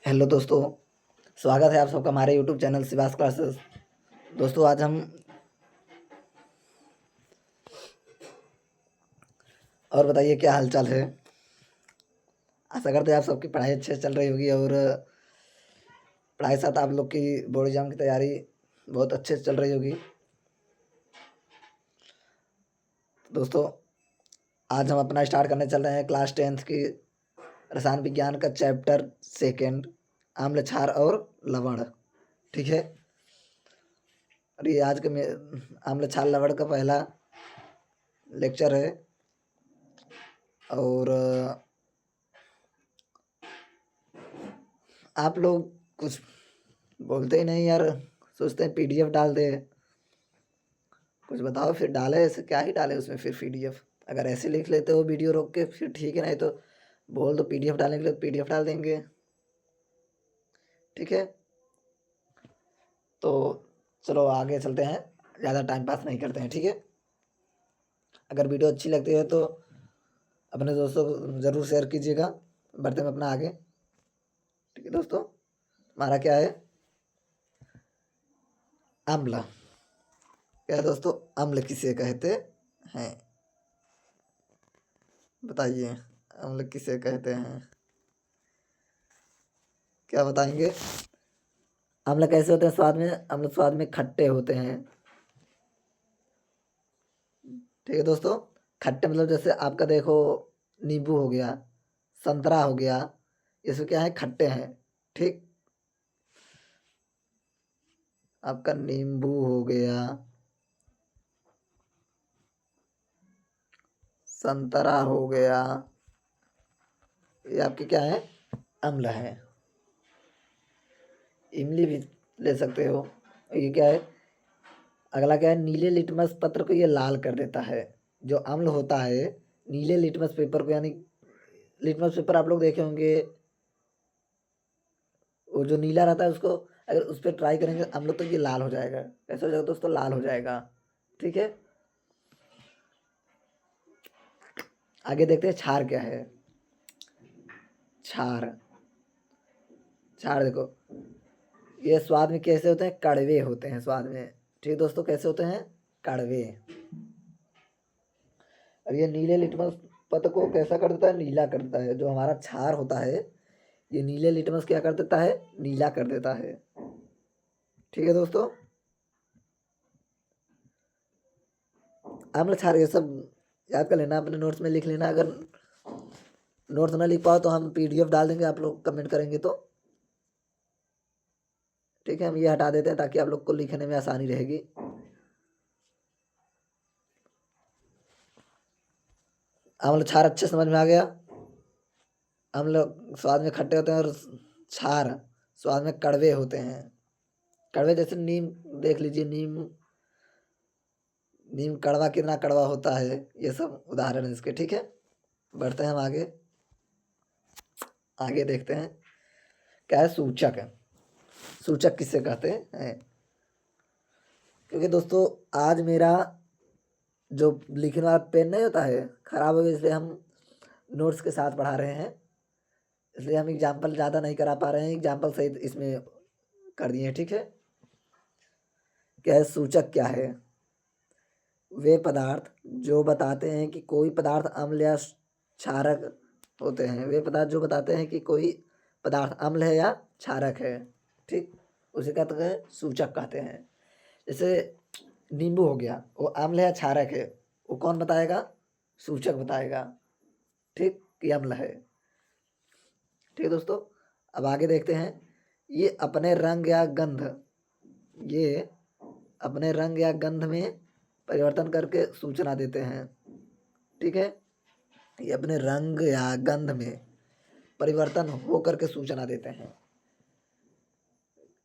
Hello दोस्तों, स्वागत है आप सबका हमारे यूट्यूब चैनल शिवास क्लासेस। दोस्तों आज हम और बताइए क्या हालचाल है। आशा करते हैं आप सबकी पढ़ाई अच्छे से चल रही होगी और पढ़ाई के साथ आप लोग की बोर्ड एग्जाम की तैयारी बहुत अच्छे से चल रही होगी। दोस्तों आज हम अपना स्टार्ट करने चल रहे हैं क्लास 10th की रसायन विज्ञान का चैप्टर सेकेंड, आम्ल क्षार और लवण। ठीक है, और ये आज के आम्ल क्षार लवण का पहला लेक्चर है। और आप लोग कुछ बोलते ही नहीं यार, सोचते हैं पीडीएफ डाल दे। कुछ बताओ फिर डाले, ऐसे क्या ही डाले उसमें फिर पीडीएफ। अगर ऐसे लिख लेते हो वीडियो रोक के फिर ठीक है, नहीं तो बोल दो पीडीएफ डालने के लिए पीडीएफ डाल देंगे। ठीक है, तो चलो आगे चलते हैं, ज़्यादा टाइम पास नहीं करते हैं। ठीक है, अगर वीडियो अच्छी लगती है तो अपने दोस्तों को ज़रूर शेयर कीजिएगा। बढ़ते हैं अपना आगे। ठीक है दोस्तों, हमारा क्या है, अम्ल। क्या है दोस्तों, अम्ल किसे कहते हैं? बताइए, अम्ल किसे कहते हैं? क्या बताएंगे? अम्ल कैसे होते हैं स्वाद में? अम्ल स्वाद में खट्टे होते हैं। ठीक है दोस्तों, खट्टे मतलब जैसे आपका देखो, नींबू हो गया, संतरा हो गया, इसमें क्या है, खट्टे हैं। ठीक, आपका नींबू हो गया, संतरा हो गया, ये आपके क्या है, अम्ल है। इमली भी ले सकते हो। ये क्या है, अगला क्या है, नीले लिटमस पत्र को ये लाल कर देता है। जो अम्ल होता है, नीले लिटमस पेपर को, यानी लिटमस पेपर आप लोग देखे होंगे, वो जो नीला रहता है उसको अगर उस पर ट्राई करेंगे हम लोग तो ये लाल हो जाएगा। कैसे हो जाएगा दोस्तों, लाल हो जाएगा। ठीक है, आगे देखते हैं क्षार क्या है। क्षार, क्षार देखो, ये स्वाद में कैसे होते हैं, कड़वे होते हैं स्वाद में। ठीक है दोस्तों, कैसे होते हैं, कड़वे। और ये नीले लिटमस पत्र को कैसा कर देता है, नीला कर देता है। जो हमारा क्षार होता है ये नीले लिटमस क्या कर देता है, नीला कर देता है। ठीक है दोस्तों, अम्ल क्षार ये सब याद कर लेना, अपने नोट्स में लिख लेना। अगर नोट्स ना लिख पाओ तो हम पीडीएफ डाल देंगे, आप लोग कमेंट करेंगे तो। ठीक है, हम ये हटा देते हैं ताकि आप लोग को लिखने में आसानी रहेगी। अम्ल क्षार अच्छे समझ में आ गया। अम्ल स्वाद में खट्टे होते हैं और क्षार स्वाद में कड़वे होते हैं। कड़वे जैसे नीम देख लीजिए, नीम, नीम कड़वा कितना कड़वा होता है, ये सब उदाहरण है इसके। ठीक है, बढ़ते हैं हम आगे। आगे देखते हैं क्या है, सूचक है। सूचक किससे कहते हैं? क्योंकि दोस्तों आज मेरा जो लिखने वाला पेन नहीं होता है खराब हो गया, इसलिए हम नोट्स के साथ पढ़ा रहे हैं, इसलिए हम एग्जाम्पल ज़्यादा नहीं करा पा रहे हैं, एग्जाम्पल सहित इसमें कर दिए हैं। ठीक है, क्या है, सूचक क्या है, वे पदार्थ जो बताते हैं कि कोई पदार्थ अम्ल या क्षारक होते हैं। वे पदार्थ जो बताते हैं कि कोई पदार्थ अम्ल है या क्षारक है। ठीक, उसे कहते हैं सूचक कहते हैं। जैसे नींबू हो गया, वो अम्ल है या क्षारक है, वो कौन बताएगा, सूचक बताएगा। ठीक, कि अम्ल है। ठीक है दोस्तों, अब आगे देखते हैं। ये अपने रंग या गंध, ये अपने रंग या गंध में परिवर्तन करके सूचना देते हैं। ठीक है, ये अपने रंग या गंध में परिवर्तन हो करके सूचना देते हैं।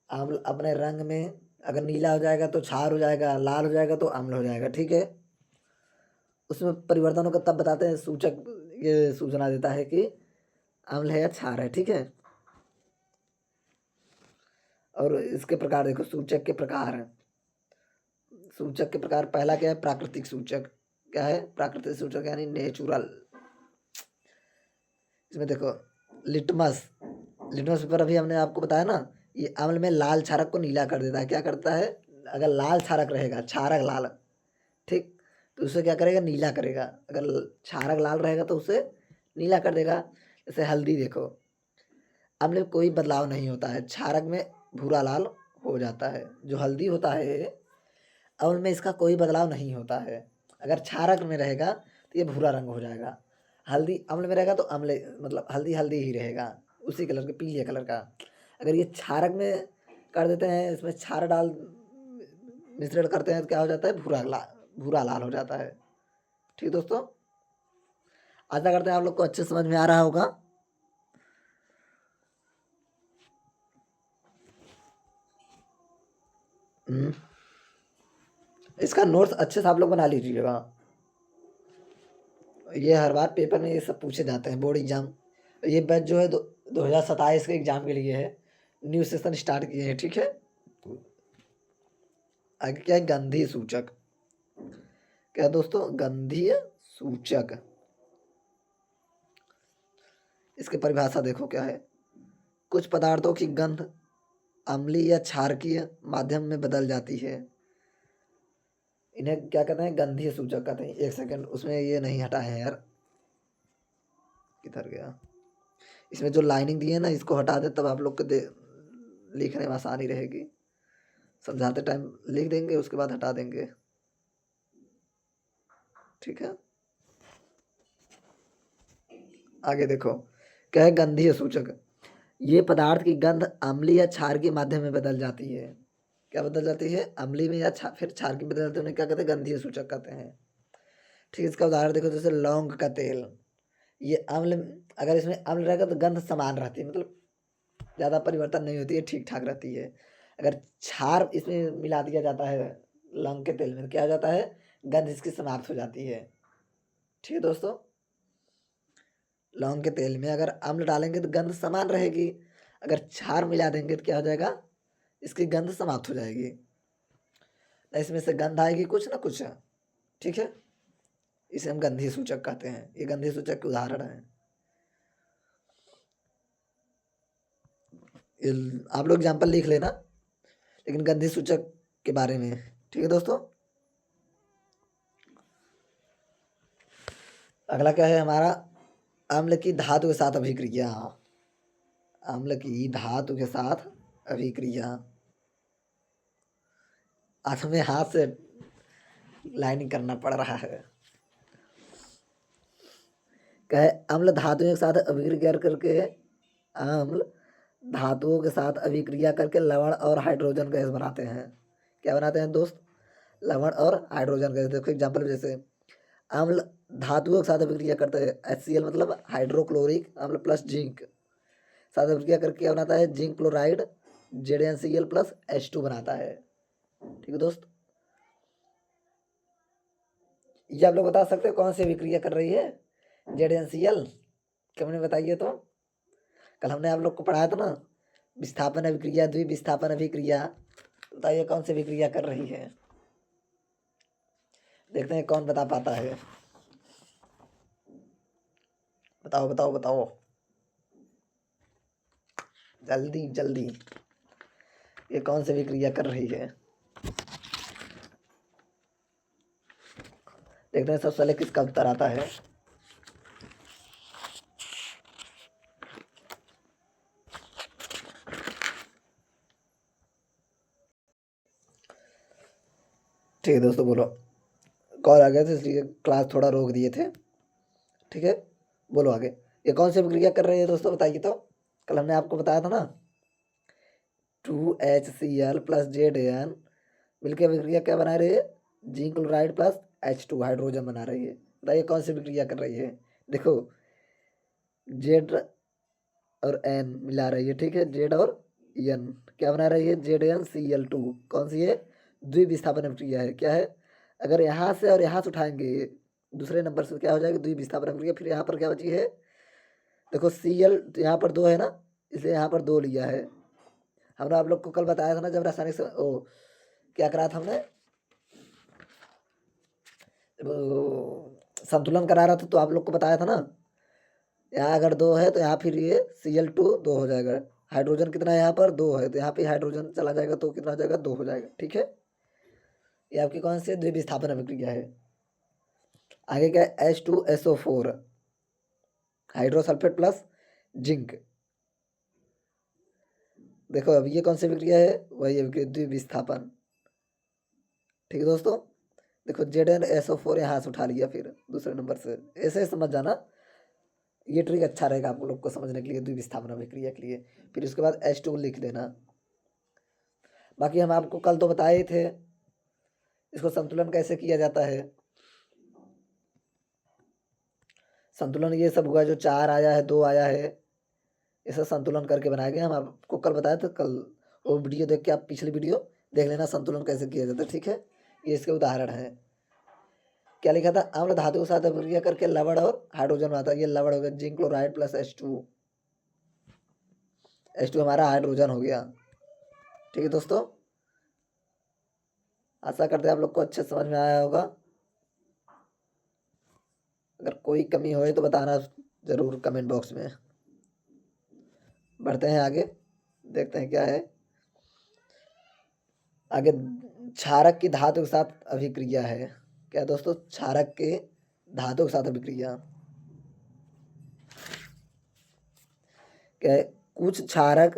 अम्ल अपने रंग में अगर नीला हो जाएगा तो क्षार हो जाएगा, लाल हो जाएगा तो अम्ल हो जाएगा। ठीक है, उसमें परिवर्तनों का तब बताते हैं सूचक, ये सूचना देता है कि अम्ल है या क्षार है। ठीक है, और इसके प्रकार देखो, सूचक के प्रकार हैं। सूचक के प्रकार पहला क्या है, प्राकृतिक सूचक। क्या है, प्राकृतिक सूचक यानी नेचुरल। इसमें देखो, लिटमस, लिटमस पेपर अभी हमने आपको बताया ना, ये अम्ल में लाल क्षारक को नीला कर देता है। क्या करता है? अगर लाल क्षारक रहेगा, क्षारक लाल, ठीक, तो उसे क्या करेगा? नीला करेगा। अगर क्षारक लाल रहेगा तो उसे नीला कर देगा। जैसे हल्दी देखो, अम्ल में कोई बदलाव नहीं होता है, क्षारक में भूरा लाल हो जाता है। जो हल्दी होता है अम्ल में इसका कोई बदलाव नहीं होता है। अगर क्षारक में रहेगा तो ये भूरा रंग हो जाएगा। हल्दी अम्ल में रहेगा तो अम्ल मतलब हल्दी हल्दी ही रहेगा, उसी कलर के, पीले कलर का। अगर ये क्षारक में कर देते हैं, इसमें क्षार डाल मिश्रण करते हैं तो क्या हो जाता है? भूरा लाल हो जाता है। ठीक दोस्तों, आशा करते हैं आप लोग को अच्छे समझ में आ रहा होगा। इसका नोट्स अच्छे से आप लोग बना लीजिएगा। ये हर बार पेपर में ये सब पूछे जाते हैं, बोर्ड एग्जाम। ये बैच जो है 2027 के एग्जाम के लिए है। न्यू सेशन स्टार्ट किए हैं, ठीक है। आगे क्या है? गंधीय सूचक। क्या दोस्तों? गंधीय सूचक। इसकी परिभाषा देखो क्या है। कुछ पदार्थों की गंध अम्लीय या क्षारकीय माध्यम में बदल जाती है। इन्हें क्या कहते हैं? गंधीय सूचक कहते हैं। एक सेकंड, उसमें ये नहीं हटाए हैं यार, किधर गया? इसमें जो लाइनिंग दी है ना, इसको हटा दे तब आप लोग को लिखने में आसानी रहेगी। समझाते टाइम लिख देंगे, उसके बाद हटा देंगे, ठीक है। आगे देखो क्या है? गंधीय सूचक। ये पदार्थ की गंध अम्लीय या क्षार के माध्यम में बदल जाती है। क्या बदल जाती है? अम्लीय में या फिर क्षार की बदल जाती है, उन्हें क्या कहते हैं? गंधीय सूचक कहते हैं। ठीक, इसका उदाहरण देखो, जैसे लौंग का तेल। ये अम्ल, अगर इसमें अम्ल रहेगा तो गंध समान रहती है, मतलब ज़्यादा परिवर्तन नहीं होती है, ठीक ठाक रहती है। अगर क्षार इसमें मिला दिया जाता है लौंग के तेल में, तो क्या हो जाता है? गंध इसकी समाप्त हो जाती है। ठीक है दोस्तों, लौंग के तेल में अगर अम्ल डालेंगे तो गंध समान रहेगी, अगर क्षार मिला देंगे तो क्या हो जाएगा? इसकी गंध समाप्त हो जाएगी, इसमें से गंध आएगी कुछ ना कुछ, ठीक है। इसे हम गंधीय सूचक कहते हैं। ये गंधीय सूचक के उदाहरण है। आप लोग एग्जाम्पल लिख लेना, लेकिन गंधीय सूचक के बारे में, ठीक है दोस्तों। अगला क्या है हमारा? अम्ल की धातु के साथ अभिक्रिया। अम्ल की धातु के साथ अभिक्रिया। आज हमें हाथ से लाइनिंग करना पड़ रहा है। कहे अम्ल धातुओं के साथ अभिक्रिया करके, अम्ल धातुओं के साथ अभिक्रिया करके लवण और हाइड्रोजन गैस बनाते हैं। क्या बनाते हैं दोस्त? लवण और हाइड्रोजन गैस। देखो एग्जाम्पल, जैसे अम्ल धातुओं के साथ अभिक्रिया करते हैं, HCl मतलब हाइड्रोक्लोरिक अम्ल प्लस जिंक साथ अभिक्रिया करके क्या बनाता है? Zinc chloride ZnCl plus H2 बनाता है। ठीक है दोस्त, ये आप लोग बता सकते हो कौन सी अभिक्रिया कर रही है? ZnCl, क्या मैंने बताइए तो? कल हमने आप लोग को पढ़ाया था ना, विस्थापन अभिक्रिया, द्विविस्थापन अभिक्रिया। बताइए कौन सी अभिक्रिया कर रही है? देखते हैं कौन बता पाता है। बताओ बताओ बताओ, जल्दी जल्दी, ये कौन सी अभिक्रिया कर रही है? देखते हैं सबसे पहले किसका उत्तर आता है। ठीक है दोस्तों, बोलो। कॉल आ गया था इसलिए क्लास थोड़ा रोक दिए थे, ठीक है। बोलो आगे, ये कौन सी अभिक्रिया कर रही है दोस्तों? बताइए तो। कल हमने आपको बताया था ना, 2HCl प्लस Zn मिलकर अभिक्रिया क्या बना रही है? Zinc chloride plus H2 hydrogen बना रही है। बताइए कौन सी अभिक्रिया कर रही है? देखो Z और N मिला रही है, ठीक है। Z और N क्या बना रही है? ZnCl2। कौन सी है? द्विविस्थापन अभिक्रिया है। क्या है? अगर यहाँ से और यहाँ से उठाएंगे दूसरे नंबर से, क्या हो जाएगा? द्विविस्थापन अभिक्रिया। फिर यहाँ पर क्या बची है? देखो Cl यहाँ पर 2 है ना, इसलिए यहाँ पर 2 लिया है। हमने आप लोग को कल बताया था ना, जब रासायनिक क्या करा था हमने, संतुलन करा रहा था, तो आप लोग को बताया था ना यहाँ अगर 2 है तो यहाँ फिर ये Cl2 2 हो जाएगा। हाइड्रोजन कितना है यहाँ पर 2 है, तो यहाँ पे हाइड्रोजन चला जाएगा तो कितना हो जाएगा 2 हो जाएगा। ठीक है, ये आपकी कौन सी द्विविस्थापन अभिक्रिया है। आगे क्या है H2SO4 हाइड्रोसल्फेट प्लस जिंक। देखो अब ये कौन सी अभिक्रिया है, वही अभिक्रिया द्विविस्थापन। ठीक है दोस्तों, देखो ZnSO4 यहाँ से उठा लिया फिर दूसरे नंबर से, ऐसे समझ जाना, ये ट्रिक अच्छा रहेगा आप लोग को समझने के लिए द्विविस्थापन अभिक्रिया के लिए। फिर उसके बाद H2 लिख देना। बाकी हम आपको कल तो बताए थे इसको संतुलन कैसे किया जाता है। संतुलन ये सब हुआ जो 4 आया है 2 आया है, इसे संतुलन करके बनाया गया। हम आपको कल बताया था, कल वो वीडियो देख के आप पिछली वीडियो देख लेना संतुलन कैसे किया जाता है। ठीक है, ये इसके उदाहरण है। क्या लिखा था, अम्ल धातु के साथ अभिक्रिया करके लवण और हाइड्रोजन बनाता है। ये लवण हो गया zinc chloride plus H2, H2 हमारा हाइड्रोजन हो गया। ठीक है दोस्तों, आशा करते हैं आप लोग को अच्छे समझ में आया होगा। अगर कोई कमी हो तो बताना जरूर कमेंट बॉक्स में। बढ़ते हैं आगे, देखते हैं क्या है आगे। क्षारक की धातु के साथ अभिक्रिया है। क्या है दोस्तों, क्षारक के धातु के साथ अभिक्रिया क्या है। कुछ क्षारक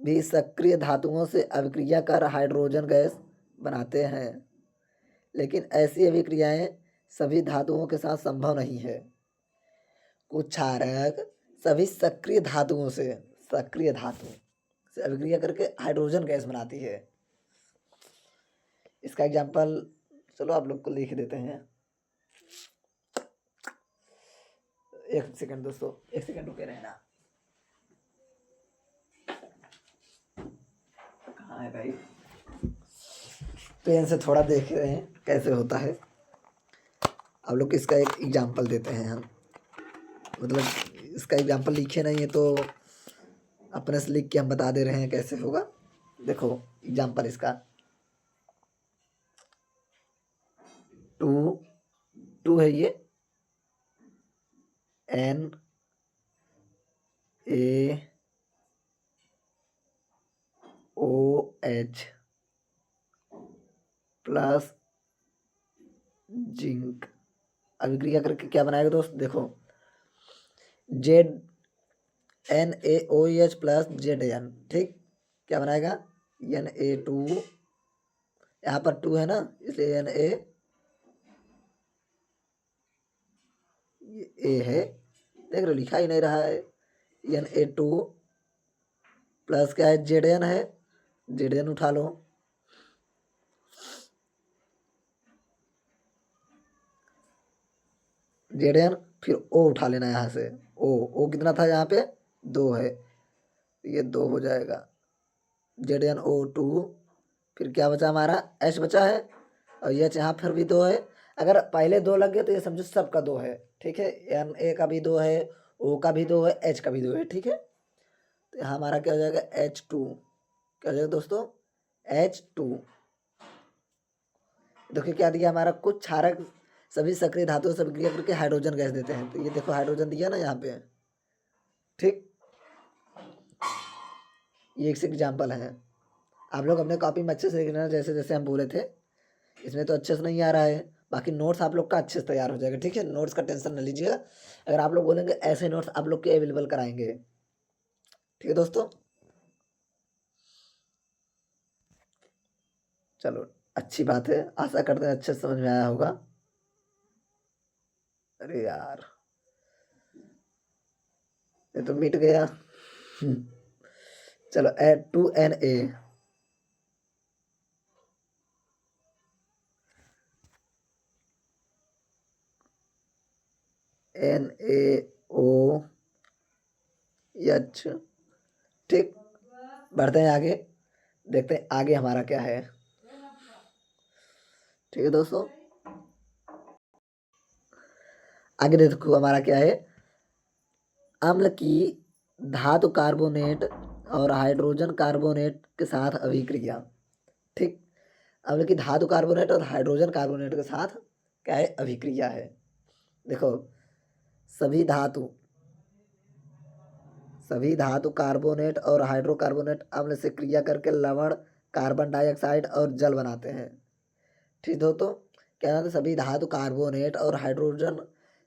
भी सक्रिय धातुओं से अभिक्रिया कर हाइड्रोजन गैस बनाते हैं, लेकिन ऐसी अभिक्रियाएं सभी धातुओं के साथ संभव नहीं है। कुछ क्षारक सभी सक्रिय धातु से अभिक्रिया करके हाइड्रोजन गैस बनाती है। इसका एग्जाम्पल चलो आप लोग को लिख देते हैं। एक सेकंड दोस्तों, एक सेकंड रुके रहना। कहाँ है भाई, पेन से थोड़ा देख रहे हैं कैसे होता है। आप लोग इसका एक एग्जाम्पल देते हैं हम, मतलब इसका एग्जाम्पल लिखे नहीं है तो अपने से लिख के हम बता दे रहे हैं कैसे होगा। देखो एग्जाम्पल इसका 2 है, ये NaOH प्लस जिंक अभिक्रिया करके क्या बनाएगा दोस्त, देखो NaOH प्लस Zn। ठीक, क्या बनाएगा Na2, यहाँ पर 2 है ना इसलिए Na ये है, देख रहे लिखा ही नहीं रहा है। Na2 प्लस क्या है Zn है, Zn उठा लो, Zn फिर O उठा लेना यहाँ से। O कितना था यहाँ पे 2 है, ये 2 हो जाएगा। ZnO2 फिर क्या बचा हमारा H बचा है, और H यहाँ फिर भी 2 है। अगर पहले 2 लग गए तो ये समझो सबका 2 है। ठीक है, Na का भी 2 है, O का भी 2 है, H का भी 2 है। ठीक है, तो यहाँ हमारा क्या हो जाएगा H2। क्या हो जाएगा दोस्तों H2। देखिए क्या दिया हमारा, कुछ क्षारक सभी सक्रिय धातुओं से अभिक्रिया करके हाइड्रोजन गैस देते हैं। तो ये देखो हाइड्रोजन दिया ना यहाँ पे। ठीक, ये एक एग्जाम्पल है। आप लोग अपने कॉपी में अच्छे से लिखना जैसे जैसे हम बोले थे। इसमें तो अच्छे से नहीं आ रहा है, बाकी नोट्स आप लोग का अच्छे से तैयार हो जाएगा। ठीक है, नोट्स का टेंशन न लीजिएगा, अगर आप लोग बोलेंगे ऐसे नोट्स आप लोग के अवेलेबल कराएंगे। ठीक है दोस्तों, चलो अच्छी बात है, आशा करते हैं अच्छे से समझ में आया होगा। अरे यार ये तो मिट गया। चलो N2Na NaOH। ठीक, बढ़ते हैं आगे, देखते हैं आगे हमारा क्या है। ठीक है दोस्तों, आगे देखो हमारा क्या है। अम्ल की धातु कार्बोनेट और हाइड्रोजन कार्बोनेट के साथ अभिक्रिया। ठीक, अम्ल की धातु कार्बोनेट और हाइड्रोजन कार्बोनेट के साथ क्या है अभिक्रिया है। देखो सभी धातु कार्बोनेट और हाइड्रोकार्बोनेट अम्ल से क्रिया करके लवण, कार्बन डाइऑक्साइड और जल बनाते हैं। ठीक दोस्तों, क्या बनाते हैं? सभी धातु कार्बोनेट और हाइड्रोजन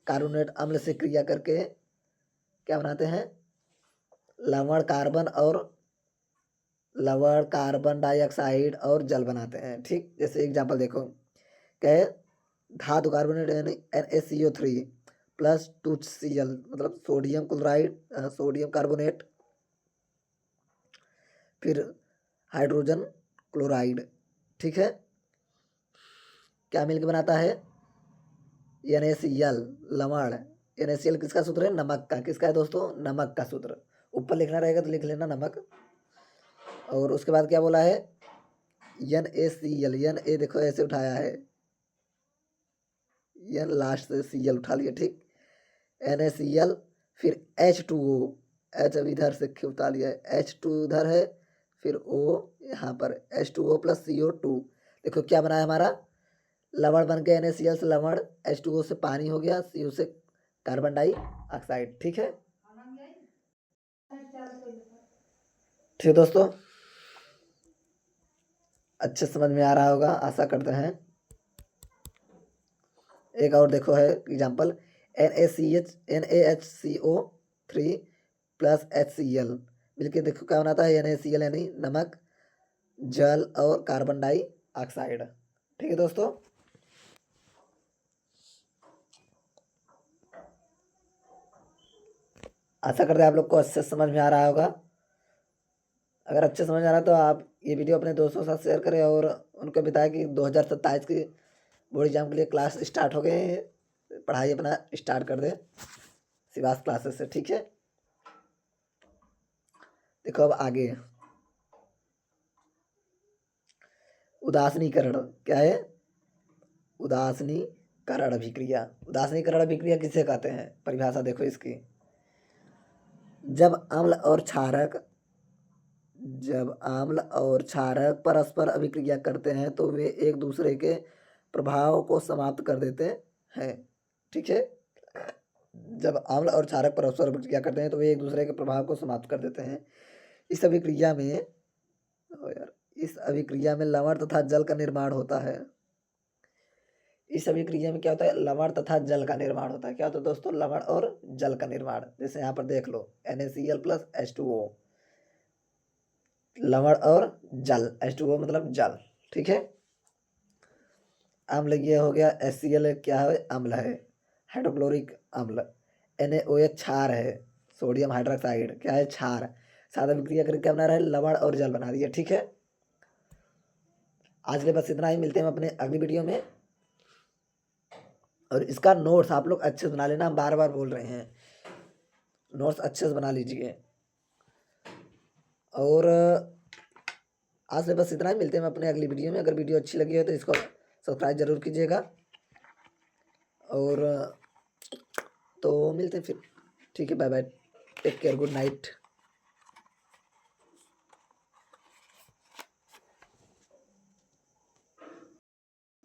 कार्बोनेट अम्ल से क्रिया करके क्या बनाते हैं? लवण, कार्बन डाइऑक्साइड और जल बनाते हैं। ठीक, जैसे एग्जाम्पल देखो, क्या है? धातु कार्बोनेट यानी NaCO3 प्लस 2Cl मतलब सोडियम क्लोराइड, सोडियम कार्बोनेट, फिर हाइड्रोजन क्लोराइड। ठीक है, क्या मिलकर बनाता है? NaCl लवण। NaCl किसका सूत्र है? नमक का। किसका है दोस्तों? नमक का सूत्र। ऊपर लिखना रहेगा तो लिख लेना नमक। और उसके बाद क्या बोला है? NaCl, Na देखो ऐसे उठाया है, N लास्ट से Cl उठा लिया। ठीक, NaCl, फिर H2O, H अब इधर से उठा लिया है, H2 उधर है, फिर O यहाँ पर, H2O प्लस CO2। देखो क्या बना है हमारा? लवण बन गया, NaCl से लवण, H2O से पानी हो गया, CO से कार्बन डाइऑक्साइड। ठीक है, ठीक दोस्तों, अच्छे समझ में आ रहा होगा, आशा करते हैं। एक और देखो है एग्जाम्पल, NaHCO3 प्लस HCl मिलके देखो क्या बनाता है? NaCl यानी नमक, जल और कार्बन डाइऑक्साइड। ठीक है दोस्तों, आशा करते हैं आप लोग को अच्छे समझ में आ रहा होगा। अगर अच्छे समझ आ रहा है तो आप ये वीडियो अपने दोस्तों के साथ शेयर करें और उनको बताएं कि 2027 की बोर्ड एग्जाम के लिए क्लास स्टार्ट हो गए हैं, पढ़ाई अपना स्टार्ट कर दें सिवास क्लासेस से। ठीक है, देखो अब आगे उदासीनीकरण क्या है? उदासीनीकरण अभिक्रिया। उदासीनीकरण अभिक्रिया किसे कहते हैं? परिभाषा देखो इसकी, जब अम्ल और क्षारक परस्पर अभिक्रिया करते हैं तो वे एक दूसरे के प्रभाव को समाप्त कर देते हैं। ठीक है, जब अम्ल और क्षारक परस्पर अभिक्रिया करते हैं तो वे एक दूसरे के प्रभाव को समाप्त कर देते हैं। इस अभिक्रिया में लवण तथा जल का निर्माण होता है। इस अभिक्रिया में क्या होता है? लवण तथा जल का निर्माण होता है। क्या होता है दोस्तों? लवण और जल का निर्माण। जैसे यहाँ पर देख लो, NaCl प्लस H2O, लवण और जल, H2O मतलब जल। ठीक है, अम्ल ये हो गया, HCl क्या है? अम्ल है, हाइड्रोक्लोरिक अम्ल। NaOH क्षार है, सोडियम हाइड्रोक्साइड क्या है? क्षार। सादा अभिक्रिया करके क्या बना रहा है? लवण और जल बना दिया। ठीक है, आज के लिए बस इतना ही, मिलते हैं अपने अगली वीडियो में। और इसका नोट्स आप लोग अच्छे से बना लेना, हम बार बार बोल रहे हैं, नोट्स अच्छे से बना लीजिए। और आज से बस इतना ही, मिलते हैं अपने अगली वीडियो में। अगर वीडियो अच्छी लगी हो तो इसको सब्सक्राइब जरूर कीजिएगा। और तो मिलते हैं फिर। ठीक है, bye bye, take care, good night.